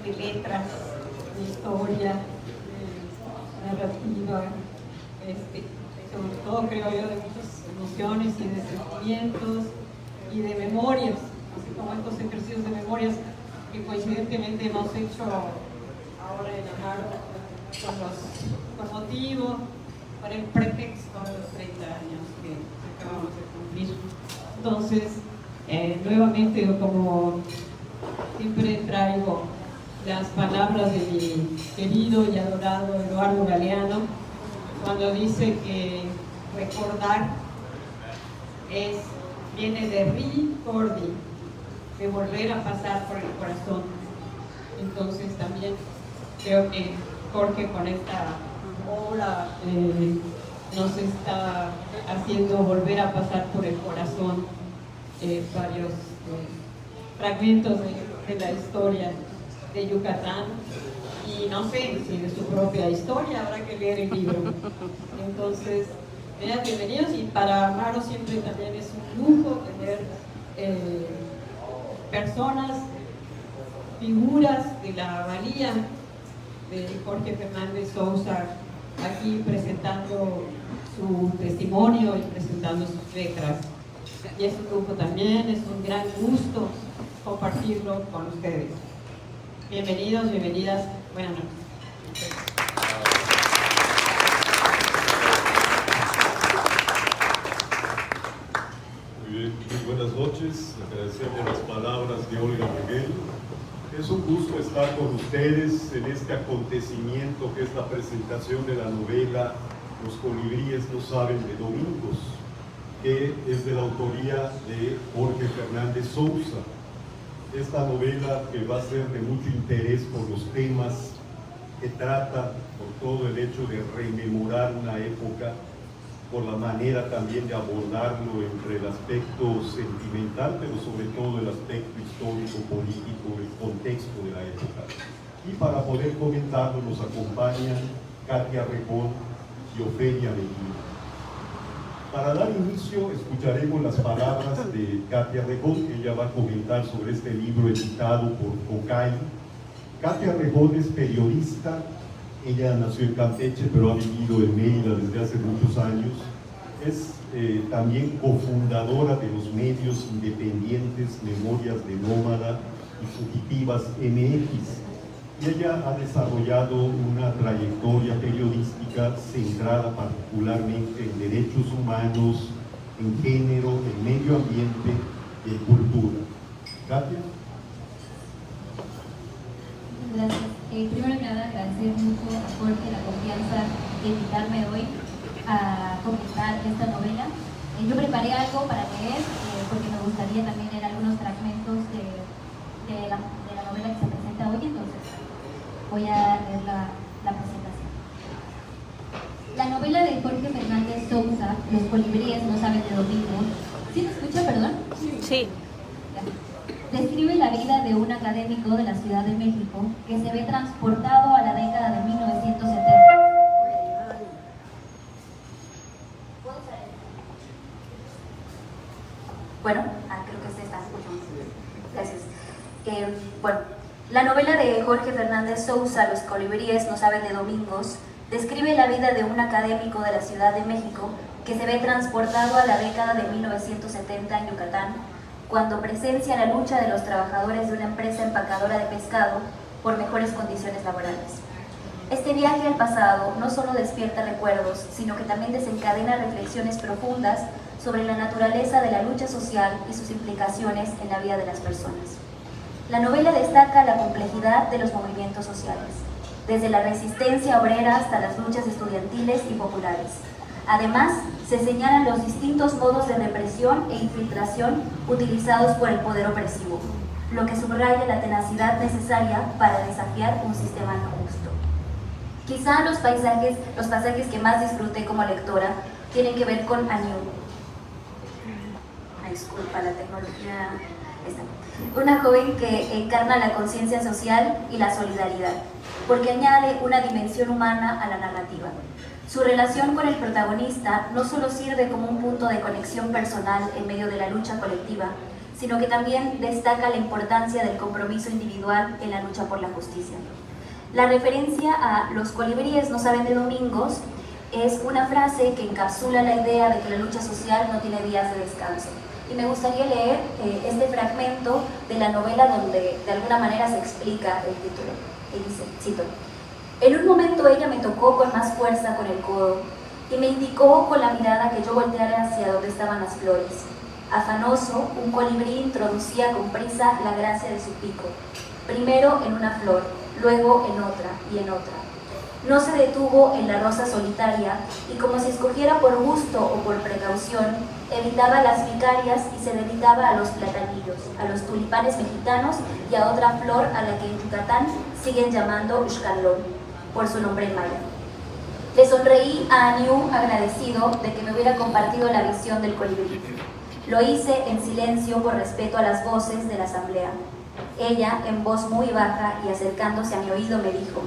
de letras, de historia, narrativa, sobre todo creo yo de muchas emociones y de sentimientos y de memorias, así como estos ejercicios de memorias que coincidentemente hemos hecho ahora en Amaro con motivo, por el pretexto de los 30 años que acabamos de cumplir. Entonces, nuevamente, como siempre traigo las palabras de mi querido y adorado Eduardo Galeano, cuando dice que recordar viene de ricordi, de volver a pasar por el corazón. Entonces también creo que Jorge con esta obra nos está haciendo volver a pasar por el corazón varios fragmentos de la historia de Yucatán, y no sé si de su propia historia, habrá que leer el libro. Entonces, bienvenidos, y para Amaro siempre también es un lujo tener personas, figuras de la valía de Jorge Fernández Sousa aquí presentando su testimonio y presentando sus letras. Y es un lujo también, es un gran gusto compartirlo con ustedes. Bienvenidos, bienvenidas, buenas noches. Muy bien, muy buenas noches. Agradecemos las palabras de Olga Miguel. Es un gusto estar con ustedes en este acontecimiento que es la presentación de la novela Los colibríes no saben de domingos, que es de la autoría de Jorge Fernández Sousa. Esta novela que va a ser de mucho interés por los temas que trata, por todo el hecho de rememorar una época, por la manera también de abordarlo entre el aspecto sentimental, pero sobre todo el aspecto histórico, político, el contexto de la época. Y para poder comentarlo nos acompañan Katia Rejón y Ofelia Medina. Para dar inicio escucharemos las palabras de Katia Rejón, que ella va a comentar sobre este libro editado por COCAI. Katia Rejón es periodista. Ella nació en Campeche, pero ha vivido en Mérida desde hace muchos años. Es también cofundadora de los medios independientes Memorias de Nómada y Fugitivas MX. Y ella ha desarrollado una trayectoria periodística centrada particularmente en derechos humanos, en género, en medio ambiente y en cultura. Katia. Gracias. Primero que nada, agradecer mucho a Jorge la confianza de invitarme hoy a comentar esta novela. Yo preparé algo para leer, porque me gustaría también leer algunos fragmentos de la novela que se presenta hoy, entonces voy a leer la presentación. La novela de Jorge Fernández Sousa, Los colibríes no saben de domingo. ¿Sí se escucha, perdón? Sí. Describe la vida de un académico de la Ciudad de México que se ve transportado a la década de 1970. Bueno, creo que se está escuchando. Gracias. Bueno, la novela de Jorge Fernández Sousa, Los colibríes no saben de domingos, describe la vida de un académico de la Ciudad de México que se ve transportado a la década de 1970 en Yucatán, cuando presencia la lucha de los trabajadores de una empresa empacadora de pescado por mejores condiciones laborales. Este viaje al pasado no solo despierta recuerdos, sino que también desencadena reflexiones profundas sobre la naturaleza de la lucha social y sus implicaciones en la vida de las personas. La novela destaca la complejidad de los movimientos sociales, desde la resistencia obrera hasta las luchas estudiantiles y populares. Además, se señalan los distintos modos de represión e infiltración utilizados por el poder opresivo, lo que subraya la tenacidad necesaria para desafiar un sistema no justo. Quizá los pasajes que más disfruté como lectora tienen que ver con Aniu. Disculpa, la tecnología está. Una joven que encarna la conciencia social y la solidaridad, porque añade una dimensión humana a la narrativa. Su relación con el protagonista no solo sirve como un punto de conexión personal en medio de la lucha colectiva, sino que también destaca la importancia del compromiso individual en la lucha por la justicia. La referencia a los colibríes no saben de domingos es una frase que encapsula la idea de que la lucha social no tiene días de descanso. Y me gustaría leer este fragmento de la novela donde de alguna manera se explica el título. Y dice, cito: en un momento ella me tocó con más fuerza con el codo y me indicó con la mirada que yo volteara hacia donde estaban las flores. Afanoso, un colibrí introducía con prisa la gracia de su pico, primero en una flor, luego en otra y en otra. No se detuvo en la rosa solitaria y, como si escogiera por gusto o por precaución, evitaba las vicarias y se dedicaba a los platanillos, a los tulipanes mexicanos y a otra flor a la que en Yucatán siguen llamando Uxcalón, por su nombre en maya. Le sonreí a Aniu agradecido de que me hubiera compartido la visión del colibrí. Lo hice en silencio por respeto a las voces de la asamblea. Ella, en voz muy baja y acercándose a mi oído, me dijo: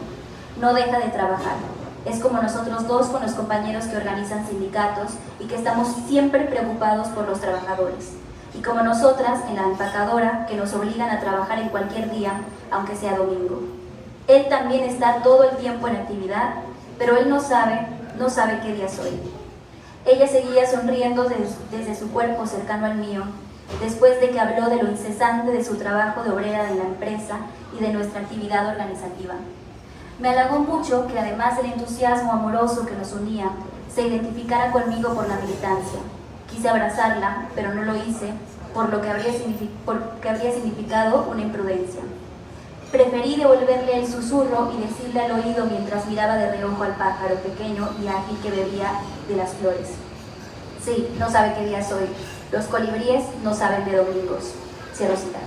no deja de trabajar. Es como nosotros dos con los compañeros que organizan sindicatos y que estamos siempre preocupados por los trabajadores. Y como nosotras en la empacadora, que nos obligan a trabajar en cualquier día, aunque sea domingo. Él también está todo el tiempo en actividad, pero él no sabe qué día soy. Ella seguía sonriendo desde su cuerpo cercano al mío, después de que habló de lo incesante de su trabajo de obrera en la empresa y de nuestra actividad organizativa. Me halagó mucho que, además del entusiasmo amoroso que nos unía, se identificara conmigo por la militancia. Quise abrazarla, pero no lo hice, por lo que habría significado una imprudencia. Preferí devolverle el susurro y decirle al oído mientras miraba de reojo al pájaro pequeño y ágil que bebía de las flores. Sí, no sabe qué día soy. Los colibríes no saben de domingos. Cierro cita.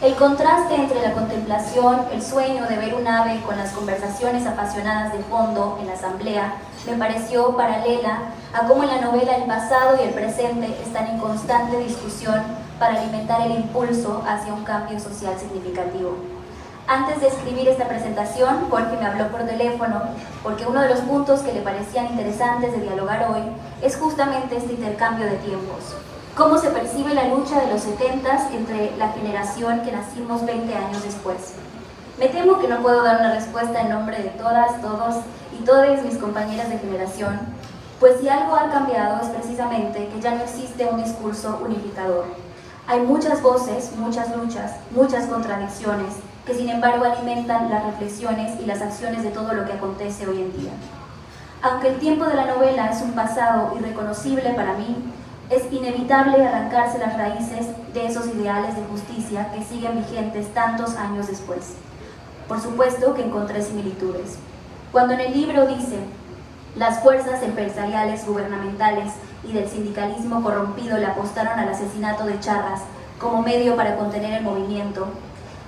El contraste entre la contemplación, el sueño de ver un ave con las conversaciones apasionadas de fondo en la asamblea me pareció paralela a cómo en la novela el pasado y el presente están en constante discusión para alimentar el impulso hacia un cambio social significativo. Antes de escribir esta presentación, Jorge me habló por teléfono porque uno de los puntos que le parecían interesantes de dialogar hoy es justamente este intercambio de tiempos. Cómo se percibe la lucha de los 70s entre la generación que nacimos 20 años después. Me temo que no puedo dar una respuesta en nombre de todas, todos y todas mis compañeras de generación, pues si algo ha cambiado es precisamente que ya no existe un discurso unificador. Hay muchas voces, muchas luchas, muchas contradicciones, que sin embargo alimentan las reflexiones y las acciones de todo lo que acontece hoy en día. Aunque el tiempo de la novela es un pasado irreconocible para mí, es inevitable arrancarse las raíces de esos ideales de justicia que siguen vigentes tantos años después. Por supuesto que encontré similitudes. Cuando en el libro dice: las fuerzas empresariales, gubernamentales y del sindicalismo corrompido le apostaron al asesinato de Charras como medio para contener el movimiento,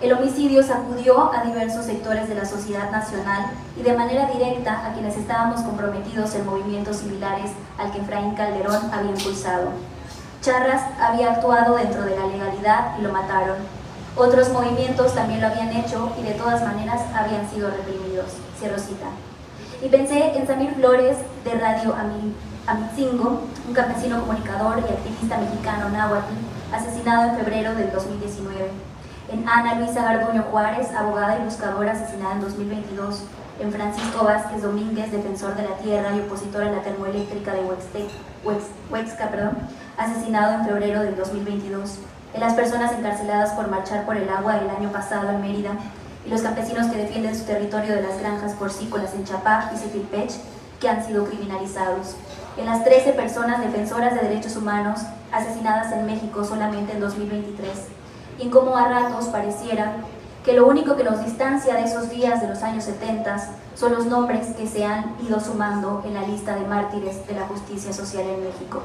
el homicidio sacudió a diversos sectores de la sociedad nacional y de manera directa a quienes estábamos comprometidos en movimientos similares al que Efraín Calderón había impulsado. Charras había actuado dentro de la legalidad y lo mataron. Otros movimientos también lo habían hecho y de todas maneras habían sido reprimidos. Cierro cita. Y pensé en Samir Flores de Radio Amitzingo, un campesino comunicador y activista mexicano náhuatl, asesinado en febrero del 2019. En Ana Luisa Garduño Juárez, abogada y buscadora, asesinada en 2022, en Francisco Vázquez Domínguez, defensor de la tierra y opositor a la termoeléctrica de Huexca, asesinado en febrero del 2022, en las personas encarceladas por marchar por el agua el año pasado en Mérida, y los campesinos que defienden su territorio de las granjas porcícolas en Chapá y Cetilpech, que han sido criminalizados, en las 13 personas defensoras de derechos humanos asesinadas en México solamente en 2023, y en cómo a ratos pareciera que lo único que nos distancia de esos días de los años 70 son los nombres que se han ido sumando en la lista de mártires de la justicia social en México.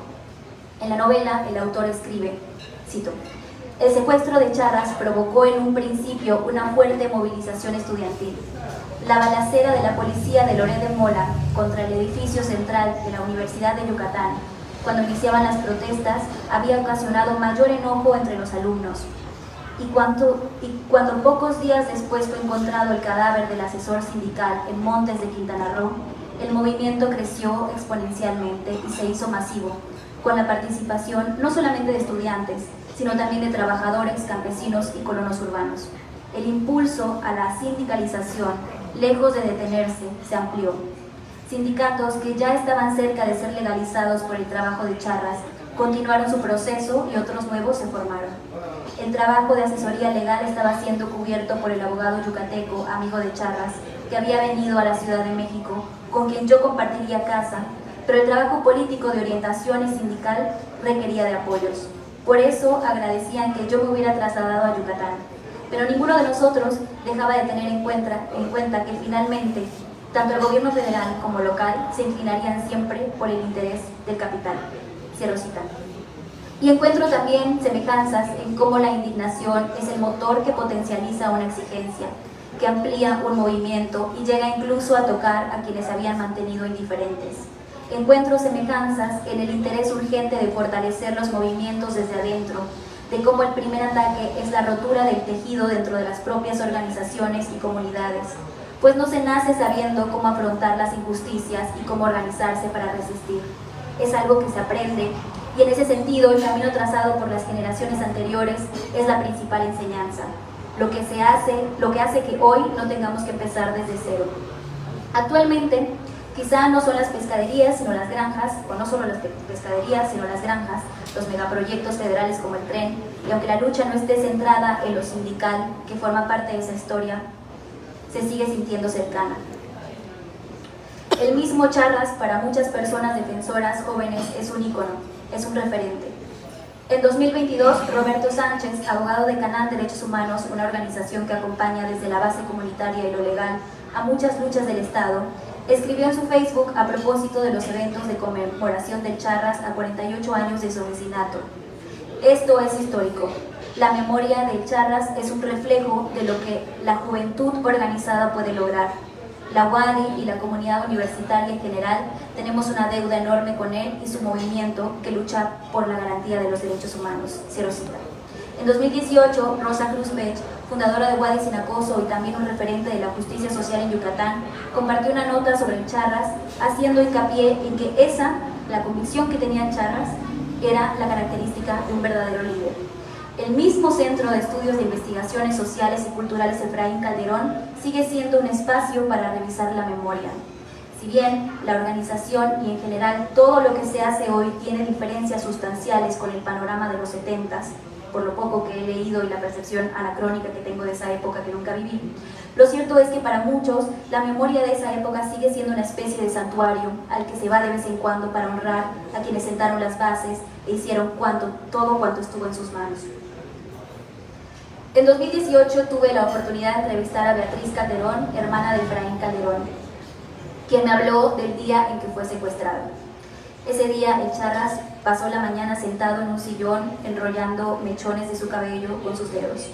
En la novela, el autor escribe, cito: el secuestro de Charras provocó en un principio una fuerte movilización estudiantil. La balacera de la policía de Loret de Mola contra el edificio central de la Universidad de Yucatán, cuando iniciaban las protestas, había ocasionado mayor enojo entre los alumnos. Y cuando pocos días después fue encontrado el cadáver del asesor sindical en Montes de Quintana Roo, el movimiento creció exponencialmente y se hizo masivo, con la participación no solamente de estudiantes, sino también de trabajadores, campesinos y colonos urbanos. El impulso a la sindicalización, lejos de detenerse, se amplió. Sindicatos que ya estaban cerca de ser legalizados por el trabajo de charras continuaron su proceso y otros nuevos se formaron. El trabajo de asesoría legal estaba siendo cubierto por el abogado yucateco, amigo de Charras, que había venido a la Ciudad de México, con quien yo compartiría casa, pero el trabajo político de orientación y sindical requería de apoyos. Por eso agradecían que yo me hubiera trasladado a Yucatán, pero ninguno de nosotros dejaba de tener en cuenta que finalmente tanto el gobierno federal como local se inclinarían siempre por el interés del capital. Cierro cita. Y encuentro también semejanzas en cómo la indignación es el motor que potencializa una exigencia, que amplía un movimiento y llega incluso a tocar a quienes habían mantenido indiferentes. Encuentro semejanzas en el interés urgente de fortalecer los movimientos desde adentro, de cómo el primer ataque es la rotura del tejido dentro de las propias organizaciones y comunidades, pues no se nace sabiendo cómo afrontar las injusticias y cómo organizarse para resistir. Es algo que se aprende, y en ese sentido el camino trazado por las generaciones anteriores es la principal enseñanza, lo que hace que hoy no tengamos que empezar desde cero. Actualmente, quizá no son las pescaderías, sino las granjas, o no solo las pescaderías, sino las granjas, los megaproyectos federales como el tren, y aunque la lucha no esté centrada en lo sindical, que forma parte de esa historia, se sigue sintiendo cercana. El mismo Charras, para muchas personas defensoras jóvenes, es un ícono, es un referente. En 2022, Roberto Sánchez, abogado de Canal Derechos Humanos, una organización que acompaña desde la base comunitaria y lo legal a muchas luchas del Estado, escribió en su Facebook a propósito de los eventos de conmemoración del Charras a 48 años de su asesinato. Esto es histórico. La memoria del Charras es un reflejo de lo que la juventud organizada puede lograr. La UADY y la comunidad universitaria en general tenemos una deuda enorme con él y su movimiento que lucha por la garantía de los derechos humanos. Cierro cita. En 2018, Rosa Cruz Pech, fundadora de UADY Sin Acoso y también un referente de la justicia social en Yucatán, compartió una nota sobre el Charras, haciendo hincapié en que la convicción que tenía Charras, era la característica de un verdadero líder. El mismo Centro de Estudios de Investigaciones Sociales y Culturales Efraín Calderón sigue siendo un espacio para revisar la memoria. Si bien la organización y en general todo lo que se hace hoy tiene diferencias sustanciales con el panorama de los 70s, por lo poco que he leído y la percepción anacrónica que tengo de esa época que nunca viví, lo cierto es que para muchos la memoria de esa época sigue siendo una especie de santuario al que se va de vez en cuando para honrar a quienes sentaron las bases e hicieron todo cuanto estuvo en sus manos. En 2018 tuve la oportunidad de entrevistar a Beatriz Calderón, hermana de Efraín Calderón, quien me habló del día en que fue secuestrado. Ese día el Charras pasó la mañana sentado en un sillón enrollando mechones de su cabello con sus dedos,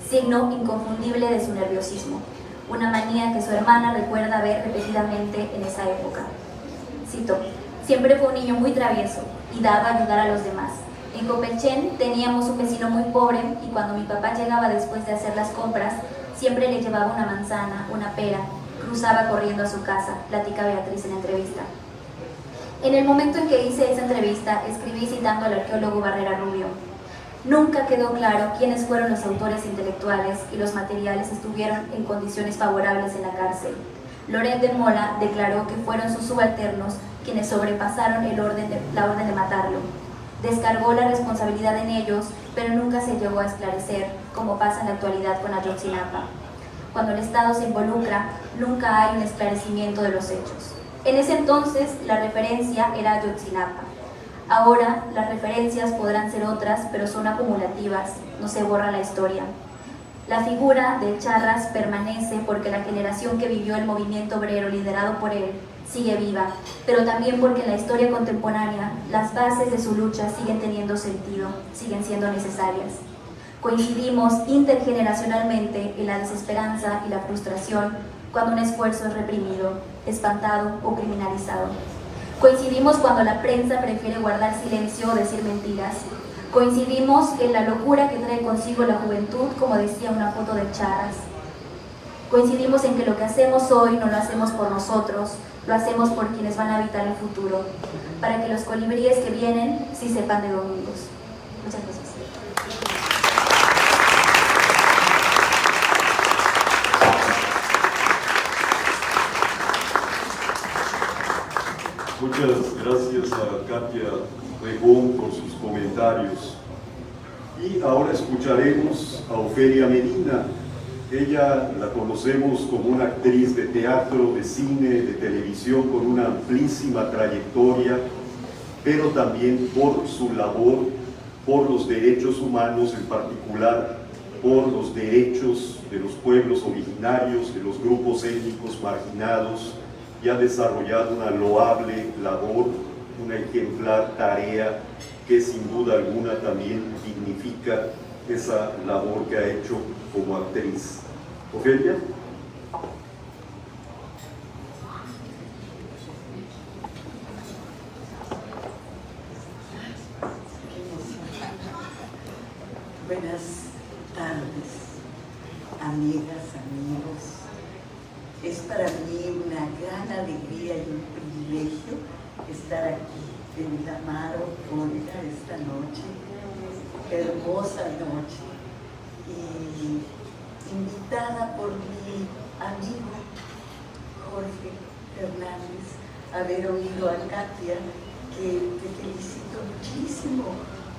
signo inconfundible de su nerviosismo, una manía que su hermana recuerda ver repetidamente en esa época. Cito: siempre fue un niño muy travieso y daba a ayudar a los demás. En Copelchen teníamos un vecino muy pobre y cuando mi papá llegaba después de hacer las compras, siempre le llevaba una manzana, una pera, cruzaba corriendo a su casa, platica Beatriz en la entrevista. En el momento en que hice esa entrevista, escribí citando al arqueólogo Barrera Rubio: nunca quedó claro quiénes fueron los autores intelectuales y los materiales estuvieron en condiciones favorables en la cárcel. Loret de Mola declaró que fueron sus subalternos quienes sobrepasaron la orden de matarlo. Descargó la responsabilidad en ellos, pero nunca se llegó a esclarecer, como pasa en la actualidad con Ayotzinapa. Cuando el Estado se involucra, nunca hay un esclarecimiento de los hechos. En ese entonces, la referencia era Ayotzinapa. Ahora, las referencias podrán ser otras, pero son acumulativas, no se borra la historia. La figura de Charras permanece porque la generación que vivió el movimiento obrero liderado por él sigue viva, pero también porque en la historia contemporánea las bases de su lucha siguen teniendo sentido, siguen siendo necesarias. Coincidimos intergeneracionalmente en la desesperanza y la frustración cuando un esfuerzo es reprimido, espantado o criminalizado. Coincidimos cuando la prensa prefiere guardar silencio o decir mentiras. Coincidimos en la locura que trae consigo la juventud, como decía una foto de Charras. Coincidimos en que lo que hacemos hoy no lo hacemos por nosotros, lo hacemos por quienes van a habitar el futuro, para que los colibríes que vienen sí sepan de domingos. Muchas gracias. Muchas gracias a Katia Regón por sus comentarios. Y ahora escucharemos a Ofelia Medina. Ella la conocemos como una actriz de teatro, de cine, de televisión, con una amplísima trayectoria, pero también por su labor por los derechos humanos, en particular por los derechos de los pueblos originarios, de los grupos étnicos marginados, y ha desarrollado una loable labor, una ejemplar tarea que sin duda alguna también dignifica esa labor que ha hecho como actriz. Ofelia. Buenas tardes, amigas, amigos. Es para mí una gran alegría y un privilegio estar aquí en el Amaro, Florida, esta noche, hermosa noche, y invitada por mi amigo Jorge Fernández, haber oído a Katia, que te felicito muchísimo.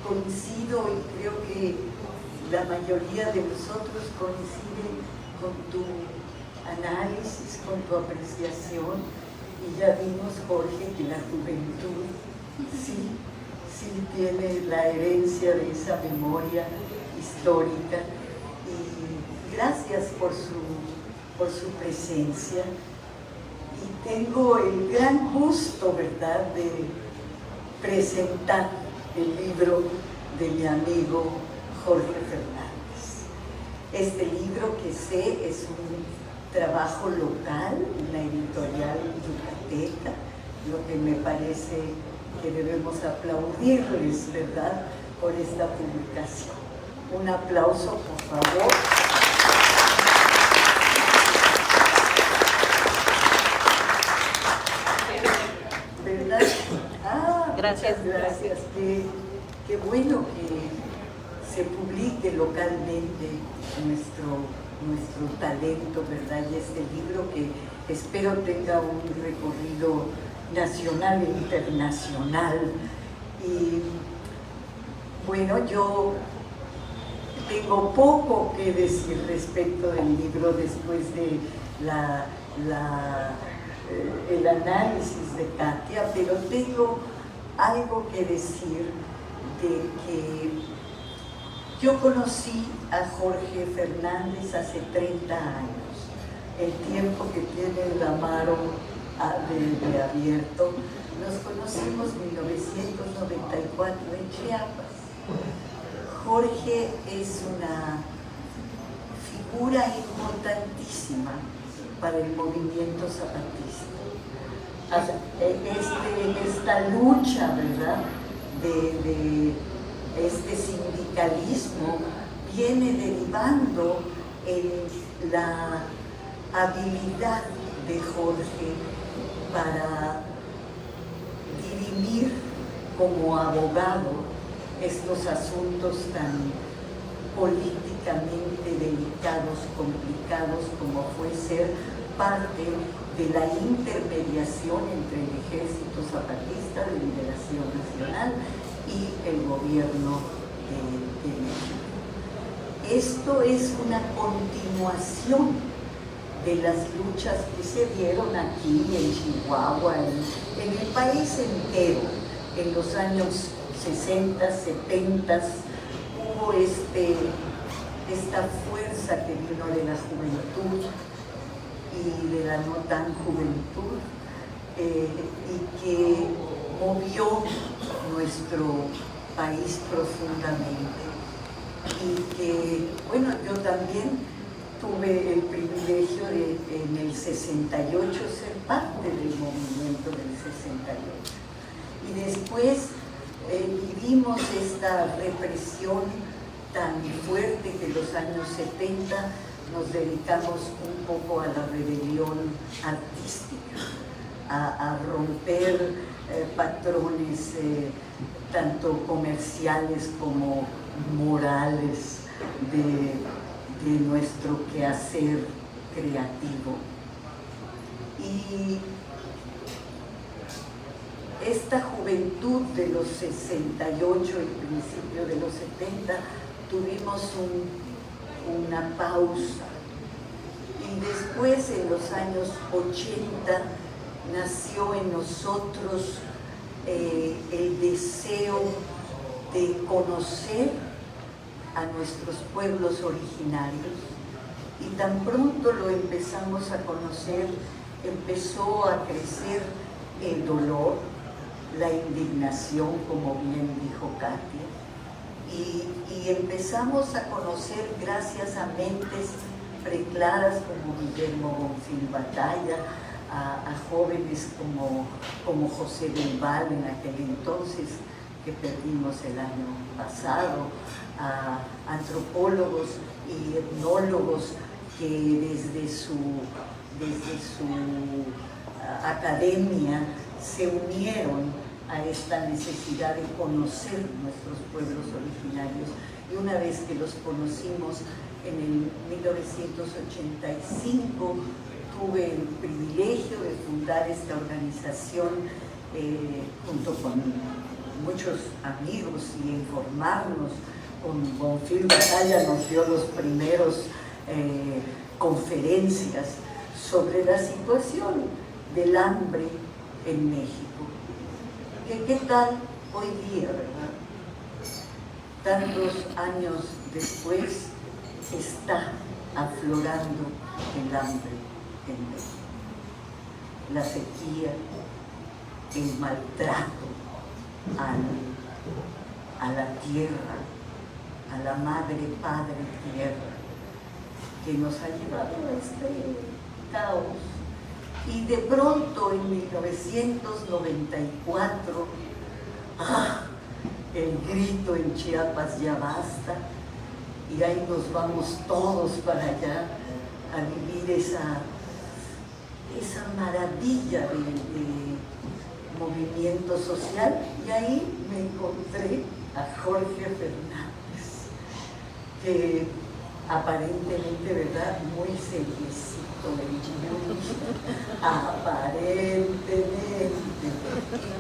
Coincido y creo que la mayoría de nosotros coinciden con tu análisis, con tu apreciación, y ya vimos, Jorge, que la juventud sí tiene la herencia de esa memoria histórica, y gracias por su presencia. Y tengo el gran gusto, ¿verdad?, de presentar el libro de mi amigo Jorge Fernández. Este libro, que sé es un trabajo local, una editorial yucateca, lo que me parece que debemos aplaudirles, ¿verdad?, por esta publicación. Un aplauso, por favor. ¿Verdad? Gracias. Qué bueno que se publique localmente nuestro talento, ¿verdad? Y este libro, que espero tenga un recorrido nacional e internacional. Y bueno, yo tengo poco que decir respecto del libro después de el análisis de Katia, pero tengo algo que decir de que yo conocí a Jorge Fernández hace 30 años, el tiempo que tiene el Amaro de abierto. Nos conocimos en 1994 en Chiapas. Jorge es una figura importantísima para el movimiento zapatista. Esta lucha, ¿verdad?, de este sindicalismo viene derivando en la habilidad de Jorge para dirimir como abogado estos asuntos tan políticamente delicados, complicados, como fue ser parte de la intermediación entre el Ejército Zapatista de Liberación Nacional y el gobierno de México. Esto es una continuación de las luchas que se dieron aquí en Chihuahua, en el país entero, en los años 60, 70, hubo esta fuerza que vino de la juventud y de la no tan juventud, y que movió nuestro país profundamente. Y que, bueno, yo también tuve el privilegio de, en el 68, ser parte del movimiento del 68. Y después vivimos esta represión tan fuerte que en los años 70 nos dedicamos un poco a la rebelión artística, a romper patrones tanto comerciales como morales de nuestro quehacer creativo. Y esta juventud de los 68 y principio de los 70 tuvimos una pausa, y después en los años 80 nació en nosotros el deseo de conocer a nuestros pueblos originarios, y tan pronto lo empezamos a conocer, empezó a crecer el dolor, la indignación, como bien dijo Katia, y empezamos a conocer, gracias a mentes preclaras como Guillermo Bonfil Batalla, a jóvenes como José del Val en aquel entonces, que perdimos el año pasado, a antropólogos y etnólogos que desde su academia se unieron a esta necesidad de conocer nuestros pueblos originarios. Y una vez que los conocimos, en el 1985 tuve el privilegio de fundar esta organización junto con muchos amigos y informarnos. Con Bonfil Batalla nos dio los primeros conferencias sobre la situación del hambre en México. ¿Qué tal hoy día, verdad? Tantos años después está aflorando el hambre en México. La sequía, el maltrato a la tierra, a la madre, padre tierra, que nos ha llevado a este caos. Y de pronto en 1994, el grito en Chiapas: ya basta, y ahí nos vamos todos para allá a vivir esa maravilla de movimiento social, y ahí me encontré a Jorge Fernández, que aparentemente, ¿verdad?, muy seriecito, aparentemente,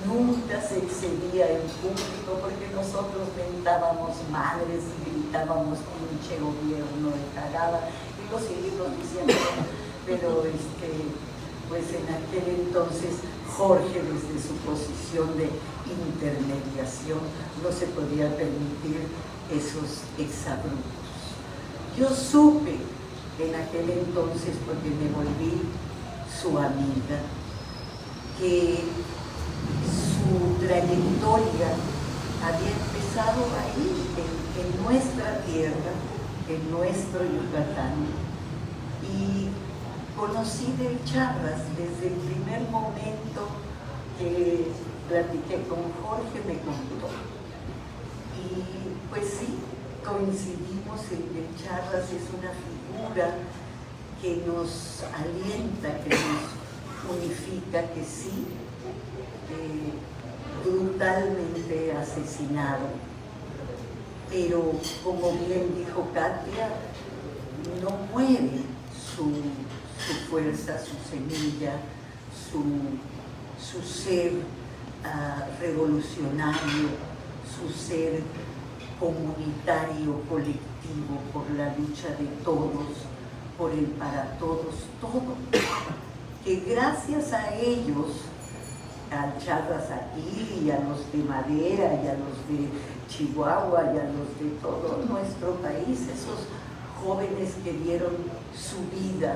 nunca se excedía en público, porque nosotros mentábamos madres y gritábamos pinche gobierno de cagada, y lo seguimos diciendo, pero pues en aquel entonces Jorge, desde su posición de intermediación, no se podía permitir esos exabruptos. Yo supe en aquel entonces, porque me volví su amiga, que su trayectoria había empezado ahí, en nuestra tierra, en nuestro Yucatán, y conocí del Charras desde el primer momento que platiqué con Jorge, me contó. Y pues sí, coincidimos en que el Charras es una figura que nos alienta, que nos unifica, que sí, brutalmente asesinado, pero como bien dijo Katia, no muere su fuerza, su semilla, su ser revolucionario, su ser comunitario, colectivo, por la lucha de todos, por el para todos, todo. Que gracias a ellos, al Charras aquí, y a los de Madera, y a los de Chihuahua, y a los de todo nuestro país, esos jóvenes que dieron su vida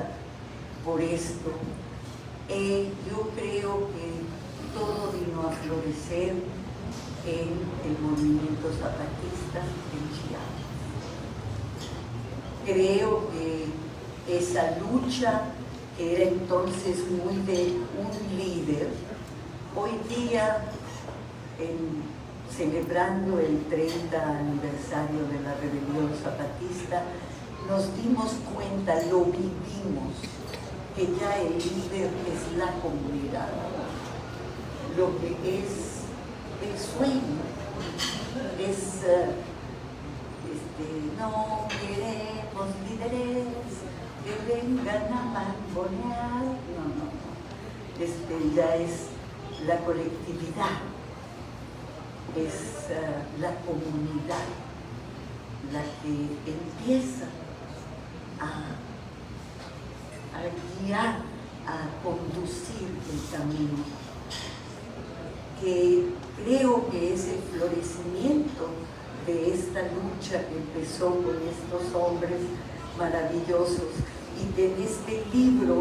por esto, yo creo que todo vino a florecer en el movimiento zapatista en Chiapas. Creo que esa lucha, que era entonces muy de un líder, hoy día, celebrando el 30 aniversario de la rebelión zapatista, nos dimos cuenta, lo vivimos, que ya el líder es la comunidad, lo que es el sueño, es no queremos líderes que vengan a mangonear, no, ya es la colectividad, es la comunidad la que empieza a guiar, a conducir el camino, que creo que es el florecimiento de esta lucha que empezó con estos hombres maravillosos, y que en este libro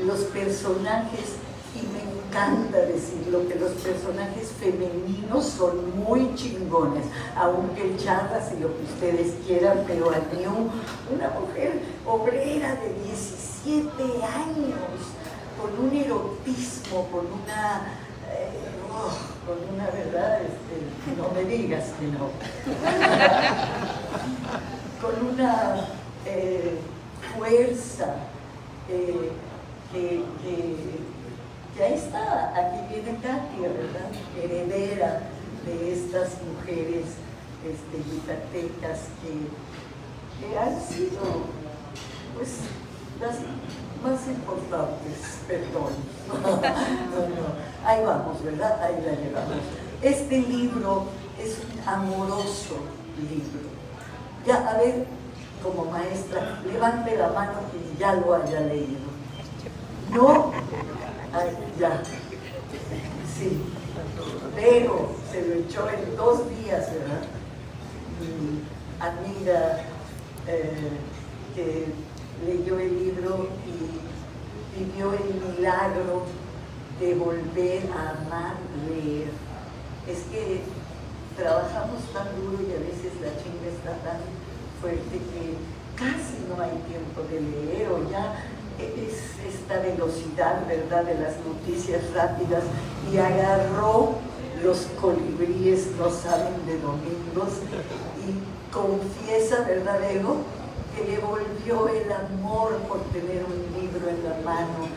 los personajes, y me encanta decirlo, que los personajes femeninos son muy chingones, aunque el Charras y lo que ustedes quieran, pero a mí una mujer obrera de 17 años, con un erotismo, con una verdad, no me digas que no, con una fuerza que ya está. Aquí viene Katia, ¿verdad? Heredera de estas mujeres yucatecas que han sido, pues, las más importantes, perdón. No. Ahí vamos, ¿verdad? Ahí la llevamos. Este libro es un amoroso libro. Ya, a ver, como maestra, levante la mano que ya lo haya leído. No, ay, ya, sí, pero se lo echó en 2 días, ¿verdad? Mi amiga que leyó el libro y vivió el milagro de volver a amar leer. Es que trabajamos tan duro y a veces la chinga está tan fuerte que casi no hay tiempo de leer, o ya es esta velocidad, ¿verdad?, de las noticias rápidas, y agarró Los colibríes no saben de domingos y confiesa, ¿verdad, Ego?, que le volvió el amor por tener un libro en la mano.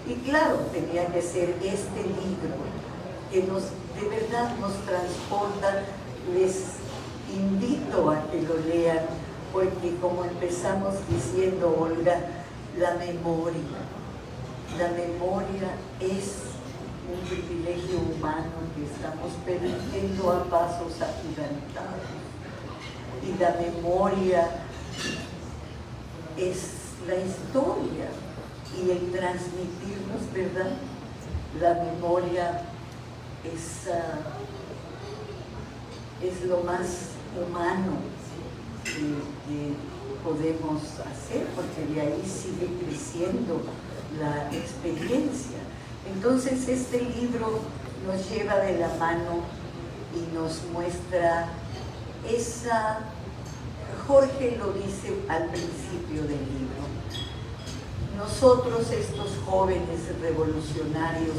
Y claro, tenía que ser este libro que de verdad nos transporta. Les invito a que lo lean, porque como empezamos diciendo, Olga, la memoria es un privilegio humano que estamos perdiendo a pasos agigantados. Y la memoria es la historia y el transmitirnos, ¿verdad? La memoria es lo más humano que podemos hacer, porque de ahí sigue creciendo la experiencia. Entonces este libro nos lleva de la mano y nos muestra esa... Jorge lo dice al principio del libro. Nosotros, estos jóvenes revolucionarios,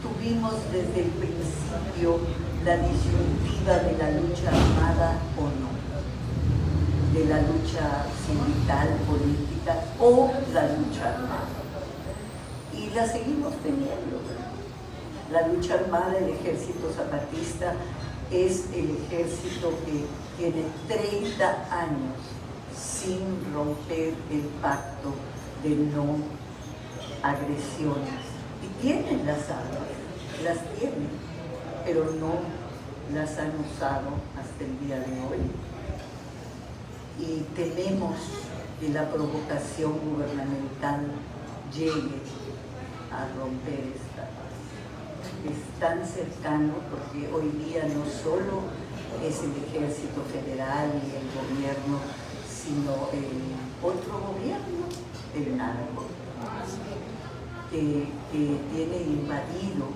tuvimos desde el principio la disyuntiva de la lucha armada o no, de la lucha sindical, política o la lucha armada. Y la seguimos teniendo. La lucha armada, el ejército zapatista, es el ejército que tiene 30 años sin romper el pacto de no agresiones. Y tienen las armas, las tienen, pero no las han usado hasta el día de hoy. Y tememos que la provocación gubernamental llegue a romper esta paz. Es tan cercano, porque hoy día no solo es el ejército federal y el gobierno, sino el otro gobierno, el narco, que tiene invadido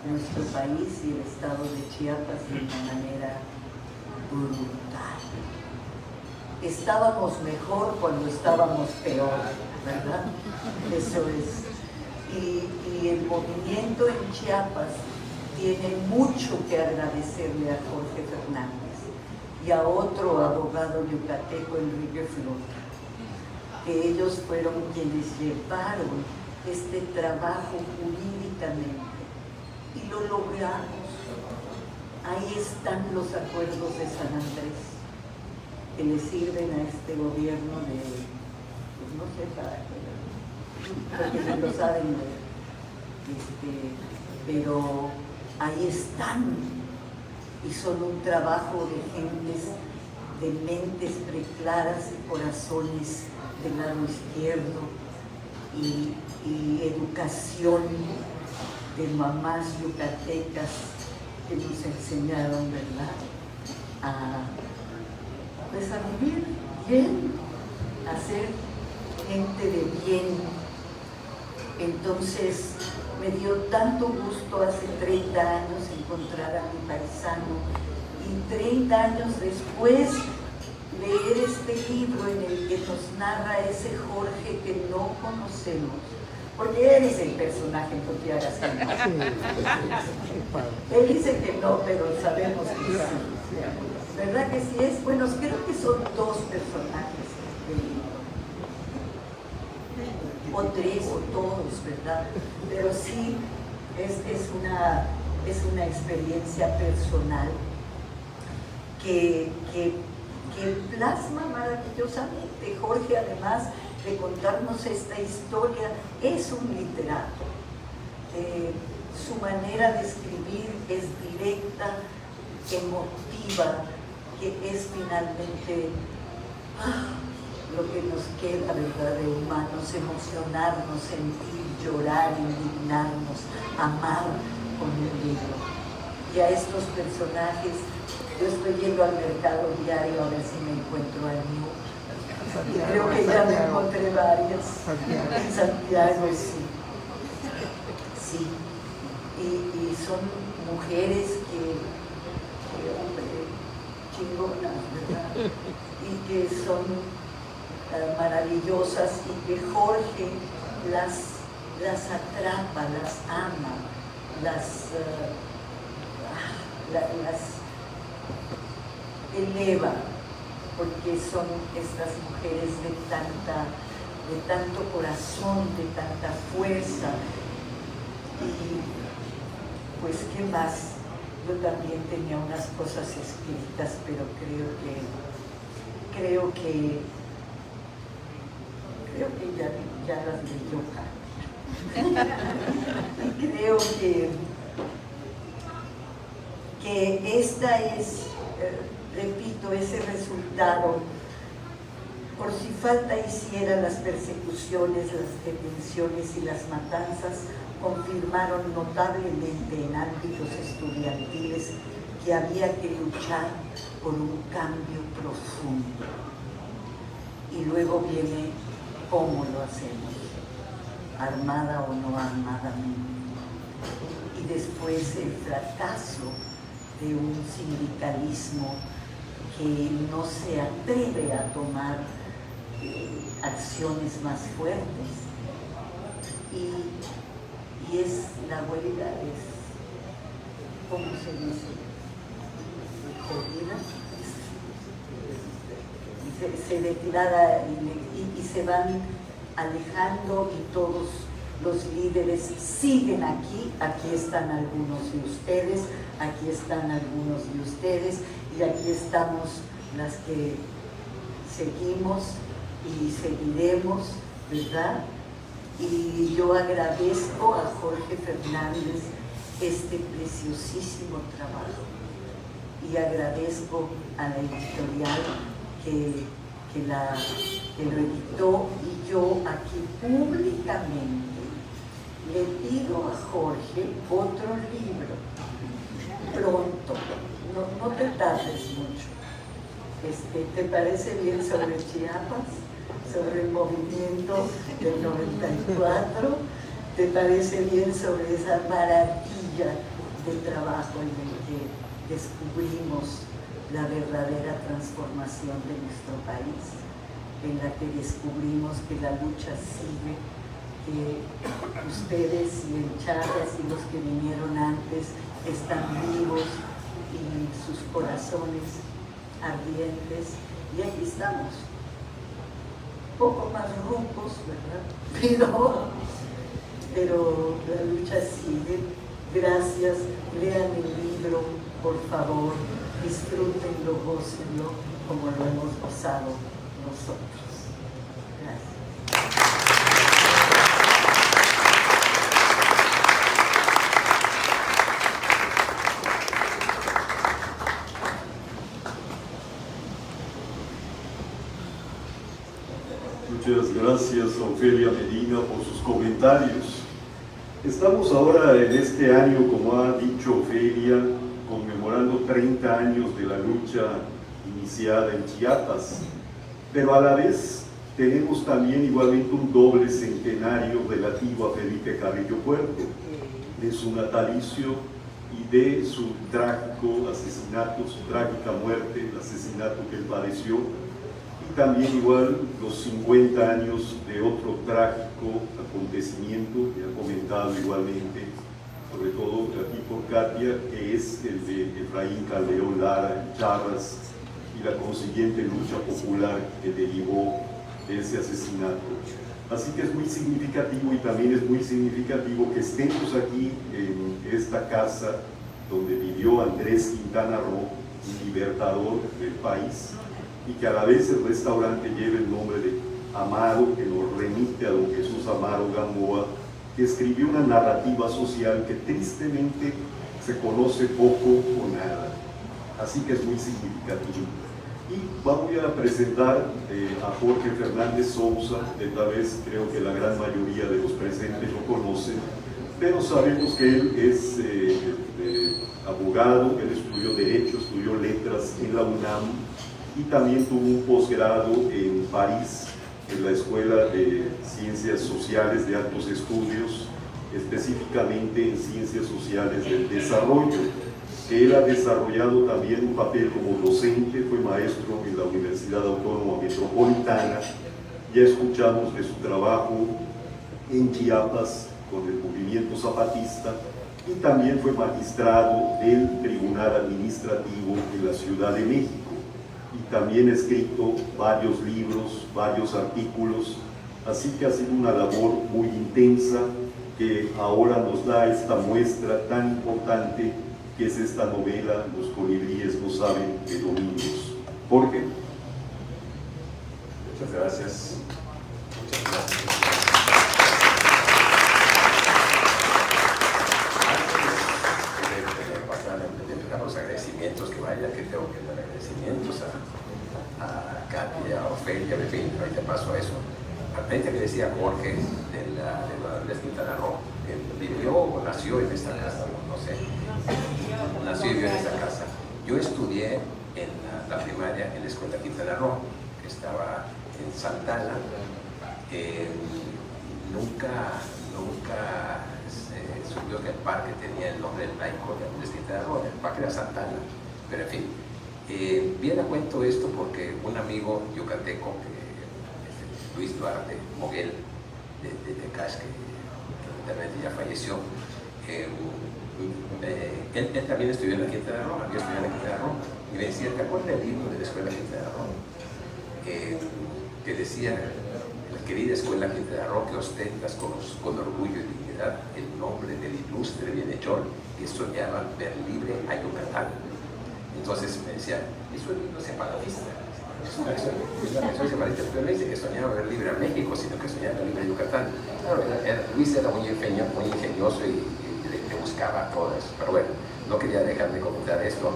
nuestro país y el estado de Chiapas de una manera brutal. Estábamos mejor cuando estábamos peor, ¿verdad? Eso es. Y el movimiento en Chiapas tiene mucho que agradecerle a Jorge Fernández y a otro abogado yucateco, Enrique Flota, que ellos fueron quienes llevaron este trabajo jurídicamente y lo logramos. Ahí están los acuerdos de San Andrés que le sirven a este gobierno de, pues no sé para qué, porque no lo saben pero ahí están y son un trabajo de gentes, de mentes preclaras y corazones del lado izquierdo y educación de mamás yucatecas que nos enseñaron, ¿verdad?, a vivir bien, a ser gente de bien. Entonces me dio tanto gusto hace 30 años encontrar a mi paisano y 30 años después leer este libro en el que nos narra ese Jorge que no conocemos, porque él es el personaje, no te hagas caso. Él dice que no, pero sabemos que sí. ¿Verdad que sí es? Bueno, creo que son 2 personajes del libro. O 3 o todos, ¿verdad? Pero sí, es una experiencia personal que plasma maravillosamente. Jorge, además de contarnos esta historia, es un literato. Su manera de escribir es directa, emotiva, que es finalmente lo que nos queda, ¿verdad?, de humanos: emocionarnos, sentir, llorar, indignarnos, amar con el libro. Y a estos personajes, yo estoy yendo al mercado diario a ver si me encuentro a Ñu. Y creo que ya me encontré varias. En Santiago, sí. Sí. Y son mujeres hombre, chingonas, ¿verdad? Y que son maravillosas y que Jorge las atrapa, las ama, las eleva, porque son estas mujeres de tanto corazón, de tanta fuerza. Y pues, ¿qué más? Yo también tenía unas cosas escritas, pero creo que ya las leyó. Y creo que esta es, repito, ese resultado. Por si falta hiciera, las persecuciones, las detenciones y las matanzas confirmaron notablemente en ámbitos estudiantiles que había que luchar por un cambio profundo. Y luego viene cómo lo hacemos, armada o no armadamente. Y después el fracaso de un sindicalismo que no se atreve a tomar acciones más fuertes. Y es la huelga, ¿cómo se dice? Jodida. Se declara y se van alejando, y todos los líderes siguen aquí. Aquí están algunos de ustedes, aquí están algunos de ustedes, y aquí estamos las que seguimos y seguiremos, ¿verdad? Y yo agradezco a Jorge Fernández este preciosísimo trabajo, y agradezco a la editorial que lo editó, y yo aquí públicamente le pido a Jorge otro libro pronto, no te tardes mucho. ¿Te parece bien sobre Chiapas? Sobre el movimiento del 94, ¿te parece bien sobre esa maravilla de trabajo en el que descubrimos la verdadera transformación de nuestro país, en la que descubrimos que la lucha sigue, que ustedes y el Charras y los que vinieron antes están vivos y sus corazones ardientes, y aquí estamos, poco más rucos, ¿verdad? Pero la lucha sigue. Gracias, lean el libro, por favor, disfrútenlo, gócenlo como lo hemos gozado nosotros. Gracias. Muchas gracias, Ofelia Medina, por sus comentarios. Estamos ahora en este año, como ha dicho Ofelia, conmemorando 30 años de la lucha iniciada en Chiapas, pero a la vez tenemos también igualmente un doble centenario relativo a Felipe Carrillo Puerto, de su natalicio y de su trágico asesinato, su trágica muerte, el asesinato que él padeció, y también igual los 50 años de otro trágico acontecimiento que ha comentado igualmente, sobre todo aquí por Katia, que es el de Efraín Calderón Lara en Charras y la consiguiente lucha popular que derivó de ese asesinato. Así que es muy significativo, y también es muy significativo que estemos aquí en esta casa donde vivió Andrés Quintana Roo, un libertador del país, y que a la vez el restaurante lleve el nombre de Amaro, que nos remite a don Jesús Amaro Gamboa, que escribió una narrativa social que tristemente se conoce poco o nada. Así que es muy significativo. Y voy a presentar a Jorge Fernández Sousa. Esta vez creo que la gran mayoría de los presentes lo conocen, pero sabemos que él es abogado, él estudió Derecho, estudió Letras en la UNAM y también tuvo un posgrado en París, en la Escuela de Ciencias Sociales de Altos Estudios, específicamente en Ciencias Sociales del Desarrollo. Él ha desarrollado también un papel como docente, fue maestro en la Universidad Autónoma Metropolitana. Ya escuchamos de su trabajo en Chiapas con el movimiento zapatista, y también fue magistrado del Tribunal Administrativo en la Ciudad de México. Y también ha escrito varios libros, varios artículos, así que ha sido una labor muy intensa que ahora nos da esta muestra tan importante que es esta novela Los colibríes no saben de domingos. Jorge. Muchas gracias. Muchas gracias. Antes de pasar a los agradecimientos, que vaya, que tengo que dar agradecimientos a Katia, a Ofelia, en fin, ahorita paso a eso. Ahorita que decía Jorge de la Quintana Roo, que vivió o nació en esta casa, no sé. Nació y vivió en esta casa. Yo estudié en la primaria en la Escuela Quintana Roo, que estaba en Santana. Nunca se subió que el parque tenía el nombre del laico de Andrés Quintana Roo, el parque era Santana, pero en fin. Bien a cuento esto porque un amigo yucateco, Luis Duarte Moguel, de Tecash, que lamentablemente ya falleció, él también estudió en la Quintana Roo, yo estudié en la Quintana Roo, y me decía, ¿te acuerdas del libro de la Escuela Quintana Roo? Que decía, la querida Escuela Quintana Roo, que ostentas con orgullo y dignidad el nombre del ilustre bienhechor que soñaba ver libre a Yucatán. Entonces me decía, eso es un libro separatista. Es una canción separatista, pero no dice que soñaba ver libre a México, sino que soñaba ver libre a Yucatán. Claro, Luis era muy ingenioso y le buscaba a todas, pero bueno, no quería dejar de comentar esto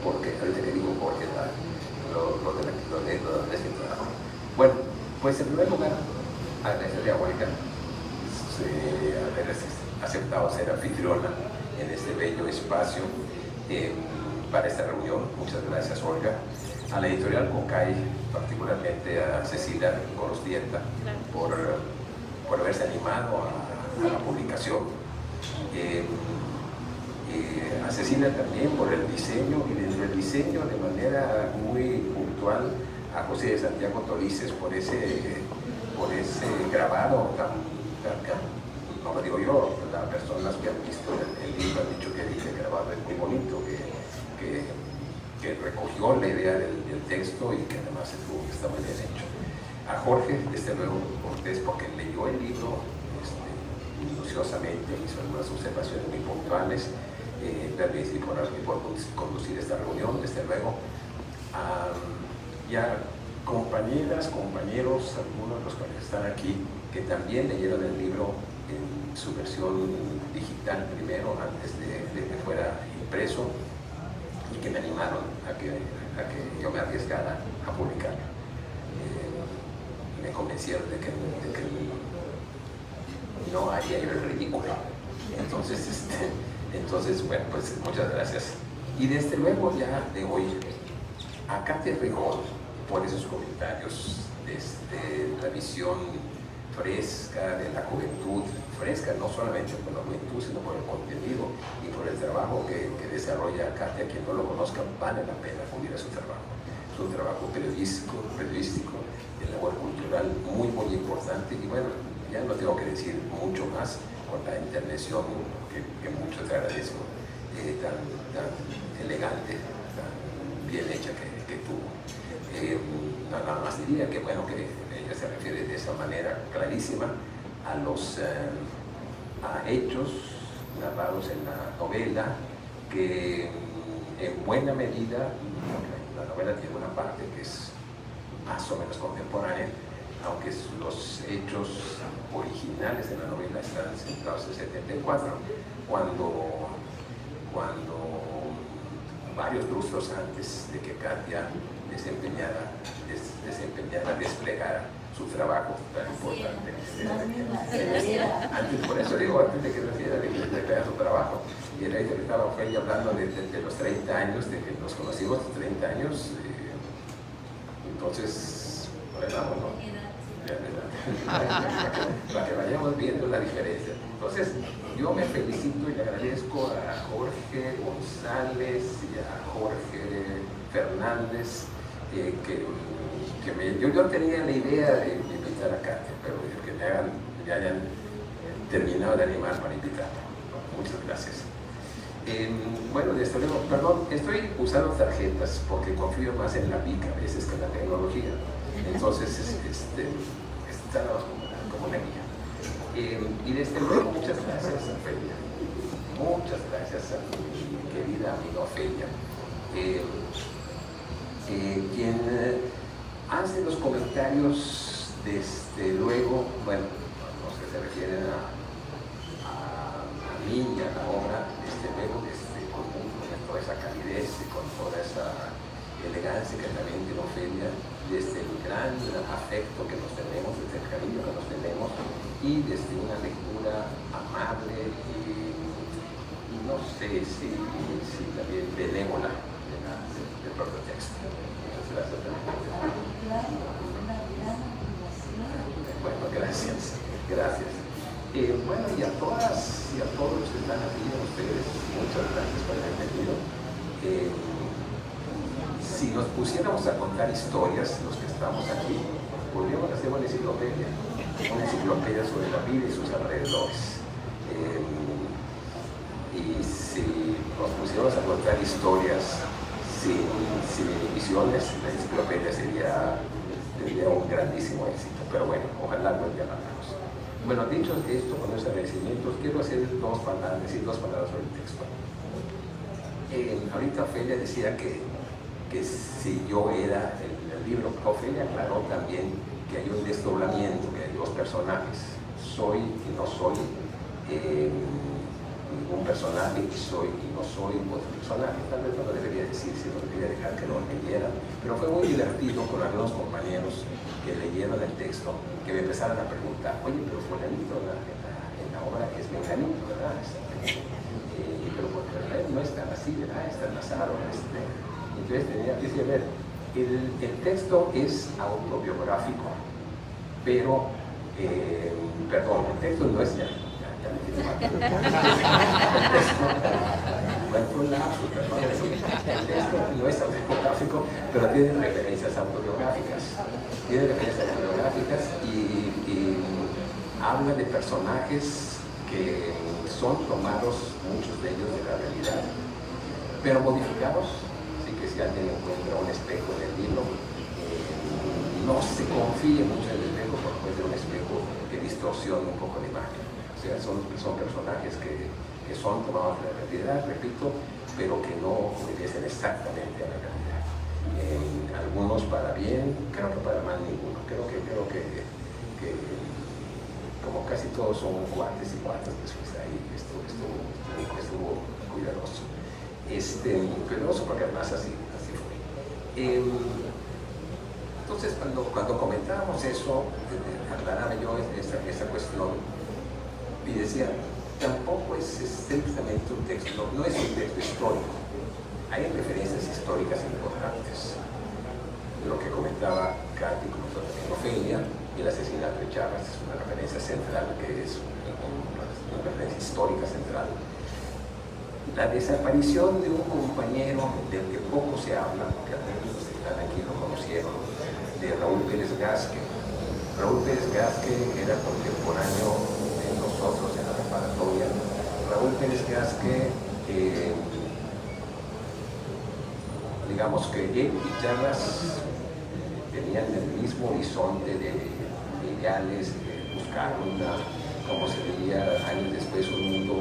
porque ahorita que digo porque lo de la bueno, pues en primer lugar agradecerle a Olga haber aceptado ser anfitriona en este bello espacio para esta reunión. Muchas gracias, Olga. A la editorial Cocay, particularmente a Cecilia Gorostieta por haberse animado a la publicación. A Cecilia también por el diseño, y desde el diseño de manera muy puntual a José de Santiago Tolices por ese grabado tan, no lo digo yo, las personas que han visto el libro han dicho que el grabado es muy bonito, que recogió la idea del texto y que además está muy bien hecho. A Jorge, desde luego, Cortés, porque leyó el libro minuciosamente, hizo algunas observaciones muy puntuales, por conducir esta reunión, desde luego. Ya compañeras, compañeros, algunos de los que están aquí, que también leyeron el libro en su versión digital primero, antes de que fuera impreso, y que me animaron a que yo me arriesgara a publicarlo. Me convencieron de que no haría yo el ridículo. Entonces, bueno, pues muchas gracias. Y desde luego ya de hoy a Katia Rejón por esos comentarios, desde la visión fresca de la juventud, fresca no solamente por la juventud, sino por el contenido y por el trabajo que desarrolla Katia. Quien no lo conozca, vale la pena acudir a su trabajo. Es un trabajo periodístico, de labor cultural muy, muy importante. Y bueno, ya no tengo que decir mucho más con la intervención que mucho te agradezco, tan elegante, tan bien hecha que tuvo. Nada más diría que bueno, que ella se refiere de esa manera clarísima a los a hechos narrados en la novela, que en buena medida la novela tiene una parte que es más o menos contemporánea, aunque los hechos originales de la novela están centrados en 74, cuando varios lustros antes de que Katia desplegara su trabajo tan importante. Antes, por eso digo, antes de que desplegara su trabajo. Y el rey estaba Ofelia hablando de los 30 años, de que nos conocimos 30 años, entonces, ¿verdad? Para que vayamos viendo la diferencia. Entonces, yo me felicito y le agradezco a Jorge González y a Jorge Fernández, yo tenía la idea de invitar a Katia, pero que me hayan terminado de animar para invitarla. Muchas gracias. Bueno, desde luego, perdón, estoy usando tarjetas porque confío más en la pica a veces que en la tecnología. Entonces, está como una guía. Y desde luego, muchas gracias, Ofelia. Muchas gracias a mi querida amiga Ofelia, quien hace los comentarios, desde luego, bueno, los que se refieren a mí y a la obra, desde luego, con toda esa calidez y con toda esa elegancia que también tiene Ofelia, desde el gran afecto que nos tenemos, desde el cariño que nos tenemos, y desde una lectura amable y no sé si también benévola del propio texto. Muchas gracias también. Bueno, gracias. Bueno, y a todas y a todos los que están aquí, a ustedes, muchas gracias por haber venido. Si nos pusiéramos a contar historias, los que estamos aquí, podríamos hacer una enciclopedia sobre la vida y sus alrededores. Y si nos pusiéramos a contar historias sin visiones, la enciclopedia tendría un grandísimo éxito. Pero bueno, ojalá no ya hablamos. Bueno, dicho esto, con esos agradecimientos, quiero decir dos palabras sobre el texto. Ahorita Ofelia decía que si yo era el libro, Ofelia aclaró también que hay un desdoblamiento, que hay dos personajes, soy y no soy un personaje, y soy y no soy otro personaje. Tal vez no lo debería decir, sino debería dejar que lo leyeran, pero fue muy divertido con algunos compañeros que leyeron el texto, que me empezaron a preguntar, oye, pero fulanito en la obra es menganito, ¿verdad? Pero porque no es tan así, ¿verdad? Es tan azar, entonces tenía que decir, a ver, el texto es autobiográfico, pero, perdón, el texto no es el texto no es autobiográfico, pero tiene referencias autobiográficas. Y habla de personajes que son tomados, muchos de ellos, de la realidad, pero modificados. Así que si alguien encuentra un espejo en el libro, no se confíe mucho en el espejo, porque puede ser un espejo que distorsiona un poco la imagen. O sea, son personajes que son tomados de la realidad, repito, pero que no obedecen exactamente a la realidad. Algunos para bien, creo que para mal ninguno. Creo que como casi todos son cuates y cuatas, pues ahí estuvo cuidadoso. Cuidadoso porque además así fue. Entonces entonces, cuando comentábamos eso, aclaraba yo esa cuestión y decía, tampoco es estrictamente un texto, no es un texto histórico. Hay referencias históricas importantes. Lo que comentaba Katy, como también Ofelia, y el asesinato de Charras es una referencia central, que es una referencia histórica central. La desaparición de un compañero del que poco se habla, que algunos que están aquí lo conocieron, de Raúl Pérez Gasque. Raúl Pérez Gasque era contemporáneo de nosotros en la preparatoria. Raúl Pérez Gasque, digamos que él y Charras tenían el mismo horizonte de ideales, de buscar como se diría años después, un mundo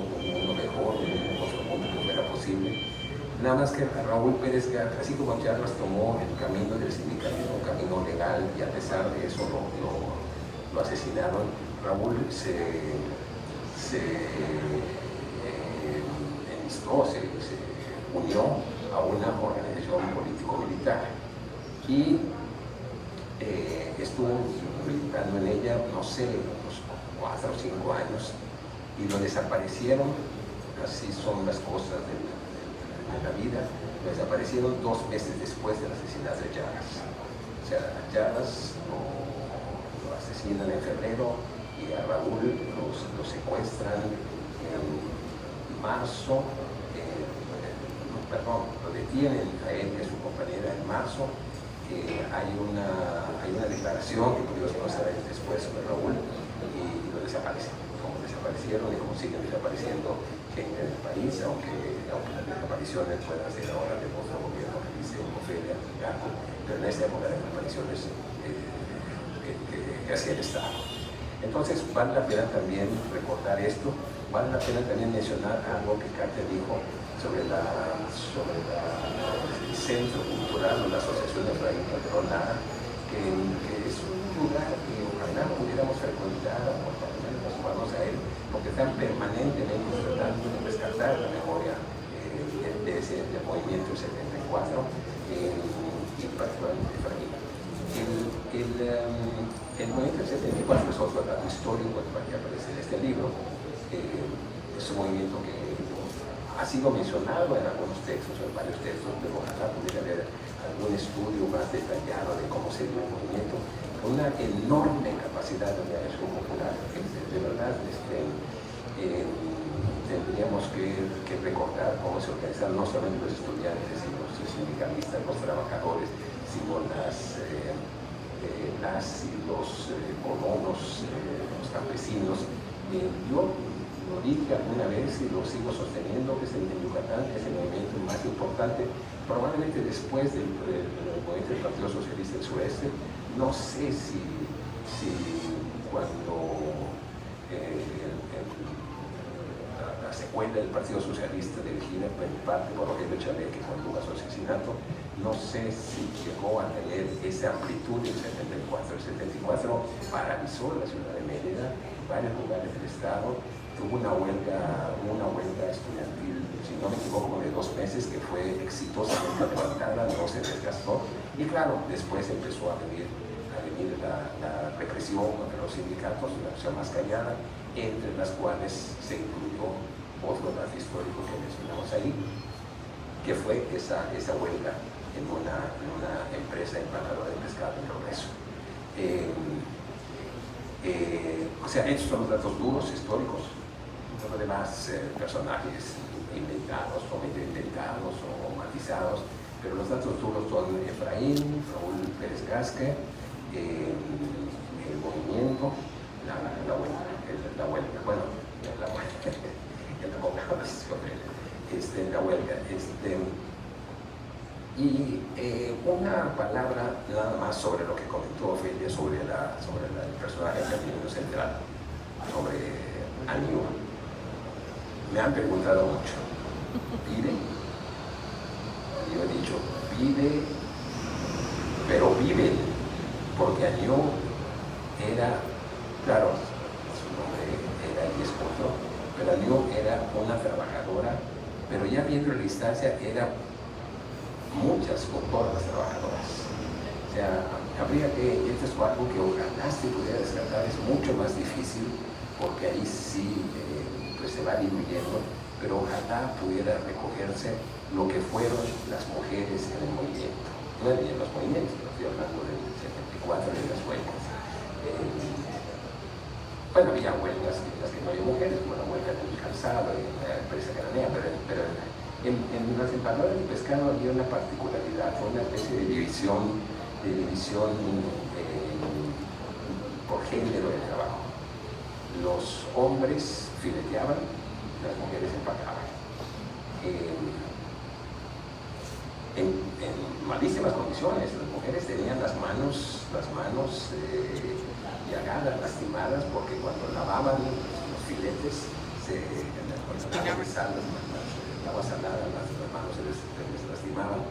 mejor, otro mundo que fuera posible. Nada más que Raúl Pérez Gasque, así como Charlas tomó el camino del sindicalismo, un camino legal, y a pesar de eso lo asesinaron, Raúl se enlistó, se unió a una organización político-militar y estuvo militando en ella, no sé, unos 4 o 5 años, y lo desaparecieron. Así son las cosas de la vida. Lo desaparecieron 2 meses después del asesinato de Charras. O sea, a Charras lo asesinan en febrero y a Raúl lo secuestran en marzo, lo detienen a él y a su compañera en marzo. Hay una declaración que pudimos conocer años después sobre Raúl y lo desaparecen. Como desaparecieron y como siguen desapareciendo gente del país, aunque las desapariciones puedan ser ahora de otro gobierno que dice Ofelia, Gato, pero en esa época de desapariciones que hacía el Estado. Entonces vale la pena también recordar esto, vale la pena también mencionar algo que Katia dijo sobre el Centro Cultural o la Asociación de Efraín Calderón Lara, que es un lugar que ojalá pudiéramos frecuentar o por lo menos sumarnos a él, porque están permanentemente tratando de rescatar la memoria del movimiento 74 y particularmente Efraín. El movimiento 74 es otro dato histórico que aparece en este libro. Es un movimiento que ha sido mencionado en algunos textos, en varios textos, pero ojalá pudiera haber algún estudio más detallado de cómo se dio el movimiento, con una enorme capacidad de organización popular. De verdad, tendríamos que recordar cómo se organizaron no solamente los estudiantes y los sindicalistas, los trabajadores, sino las y los colonos, los campesinos. Yo lo dije alguna vez y lo sigo sosteniendo, que es el de Yucatán, que es el movimiento más importante, probablemente después del movimiento del Partido Socialista del Sureste. No sé si cuando la secuela del Partido Socialista dirigida en parte por Rogelio Chávez, que condujo a su asesinato, no sé si llegó a tener esa amplitud del 74. El 74 paralizó la ciudad de Mérida, varios lugares del estado. Tuvo una huelga estudiantil, si no me equivoco, de 2 meses, que fue exitosamente levantada, no se desgastó. Y claro, después empezó a venir la represión contra los sindicatos, una acción más callada, entre las cuales se incluyó otro dato histórico que mencionamos ahí, que fue esa huelga en una empresa empacadora de pescado en Progreso. O sea, estos son los datos duros históricos. Los demás personajes inventados o medio inventados o matizados, pero los datos duros son Efraín, Raúl Pérez Gasque, el movimiento, la huelga, y una palabra nada más sobre lo que comentó Ofelia sobre el personaje femenino central, sobre Aniu. Me han preguntado mucho, ¿vive? Yo he dicho, vive, pero vive, porque Aniu era, claro, su nombre era el esposo, pero Aniu era una trabajadora, pero ya viendo la instancia, era muchas o todas las trabajadoras. O sea, habría que, esto es algo que ojalá se pudiera descartar, es mucho más difícil, porque ahí sí pues se va diluyendo, pero ojalá pudiera recogerse lo que fueron las mujeres en el movimiento. No en los movimientos, pero estoy hablando del 74 de las huelgas. Bueno, había huelgas en las que no había mujeres, como la huelga en el calzado, en la empresa cananea, pero en las empanadas de pescado había una particularidad, fue una especie de división por género de trabajo. Los hombres fileteaban, las mujeres empacaban. En malísimas condiciones, las mujeres tenían las manos llagadas, lastimadas, porque cuando lavaban los filetes, con el agua de sal, el agua salada, las manos se les lastimaban.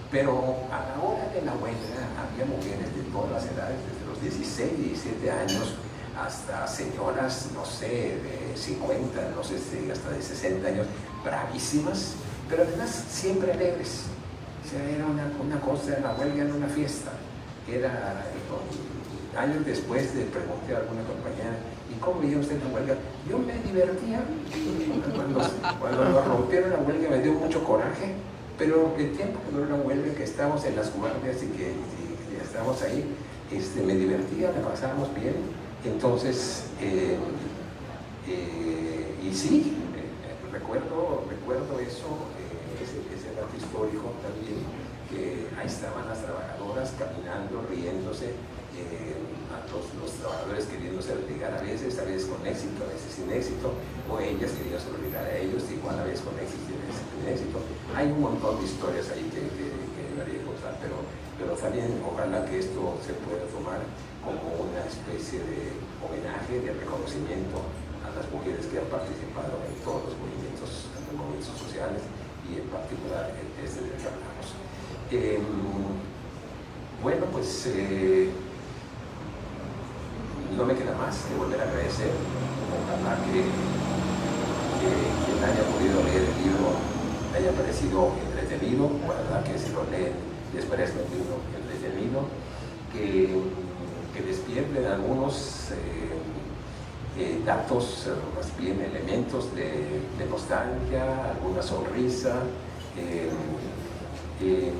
Pero a la hora de la huelga había mujeres de todas las edades, desde los 16, 17 años, hasta señoras, no sé, de 50, no sé si hasta de 60 años, bravísimas, pero además siempre alegres. O sea, era una cosa, la huelga era una fiesta. Años después le pregunté a alguna compañera, ¿y cómo veía usted la huelga? Yo me divertía. Cuando nos rompieron la huelga me dio mucho coraje, pero el tiempo que duró la huelga, que estábamos en las guardias y que estábamos ahí, me divertía, la pasábamos bien. Entonces, y sí, recuerdo eso, ese dato histórico también, que ahí estaban las trabajadoras caminando, riéndose, los trabajadores queriéndose obligar a veces con éxito, a veces sin éxito, o ellas queriéndose obligar a ellos, igual a veces con éxito y a veces sin éxito. Hay un montón de historias ahí que debería contar, pero también ojalá que esto se pueda tomar como una especie de homenaje, de reconocimiento a las mujeres que han participado en todos los movimientos sociales y en particular en este del que hablamos. Bueno, pues no me queda más que volver a agradecer. Ojalá que quien haya podido leer el libro le haya parecido entretenido, ojalá que si lo leen les parezca un libro entretenido, que despierten algunos datos, más bien elementos de nostalgia, alguna sonrisa, y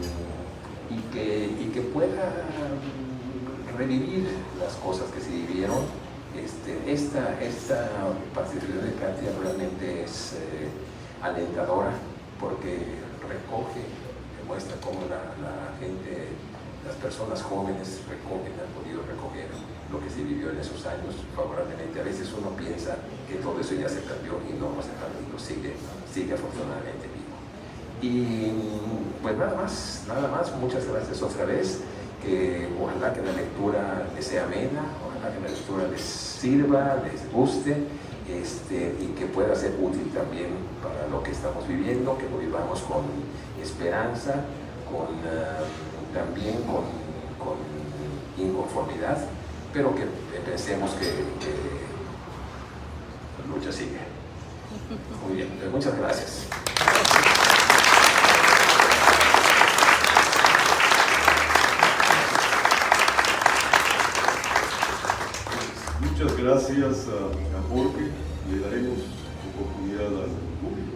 que pueda revivir las cosas que se vivieron. Esta participación de Katia realmente es alentadora, porque demuestra cómo la gente, las personas jóvenes han podido recoger lo que se vivió en esos años favorablemente. A veces uno piensa que todo eso ya se perdió y no se perdió, sigue afortunadamente vivo. Y pues nada más, muchas gracias otra vez, que ojalá que la lectura les sea amena, ojalá que la lectura les sirva, les guste, y que pueda ser útil también para lo que estamos viviendo, que lo vivamos con esperanza, también con inconformidad, pero que pensemos que la lucha sigue. Muy bien, muchas gracias. Muchas gracias a Jorge. Le daremos oportunidad al público.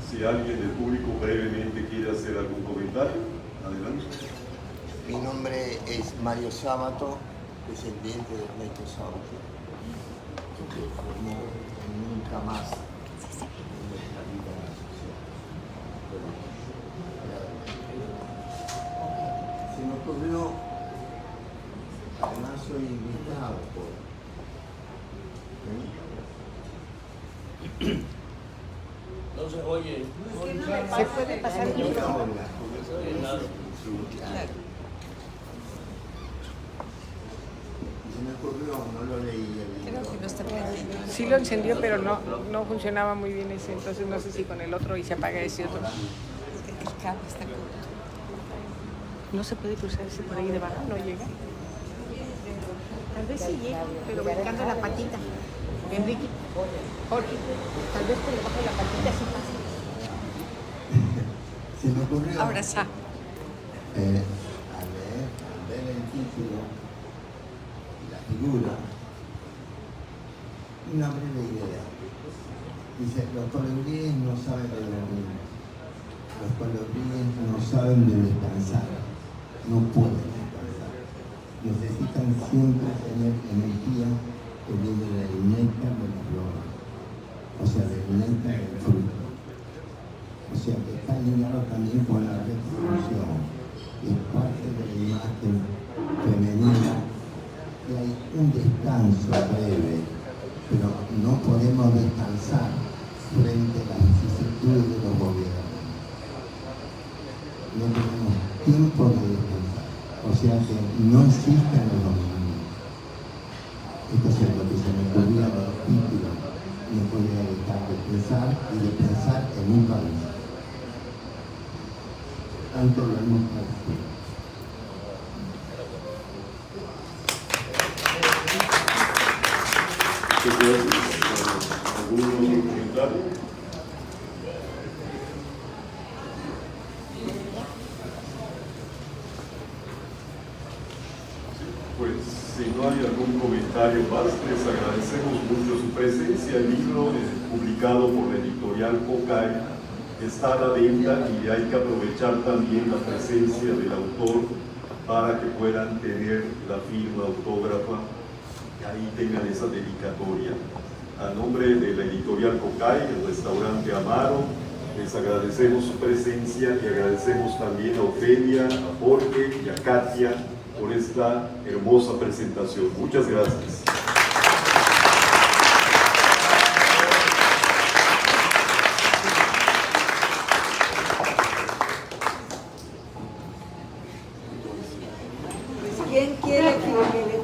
Si alguien del público brevemente quiere hacer algún comentario, adelante. Mi nombre es Mario Sábato, descendiente de Ernesto Sábato, que formó en Nunca Más nuestra vida social. Se me ocurrió, además soy invitado por... No se oye. ¿Se puede pasar el micrófono? Se me ocurrió, no lo leí el libro. Creo que no está prendido. Sí lo encendió, pero no funcionaba muy bien ese, entonces no sé si con el otro y se apaga ese otro. El cable está corto. No se puede cruzar ese por ahí debajo, no llega. Tal vez sí llega, pero brincando la patita. Enrique, Jorge, tal vez por debajo de la patita sí pasa. Se me ocurrió Abrazar. a leer conocido la figura, una breve idea. Dice, los colibríes no saben de dormir, los colibríes no saben de descansar, no pueden descansar. Necesitan siempre tener energía que viene del néctar de la flor, o sea, del néctar del fruto. O sea, que está ligado también con la reproducción, es parte de la imagen femenina, que hay un descanso breve, pero no podemos descansar frente a las vicisitudes de los gobiernos. No tenemos tiempo de descansar, o sea que no existen los domingos. Esto es lo que se me ocurría de los títulos, no podía dejar de pensar y de pensar en un país. Antes lo hemos padecido. ¿Algún otro comentario? Pues si no hay algún comentario más, les agradecemos mucho su presencia. El libro publicado por la editorial Cocay está a la venta y hay que aprovechar también la presencia del autor para que puedan tener la firma autógrafa y ahí tengan esa dedicatoria. A nombre de la editorial Cocay, el restaurante Amaro, les agradecemos su presencia y agradecemos también a Ofelia, a Jorge y a Katia por esta hermosa presentación. Muchas gracias. ¿Quién quiere que le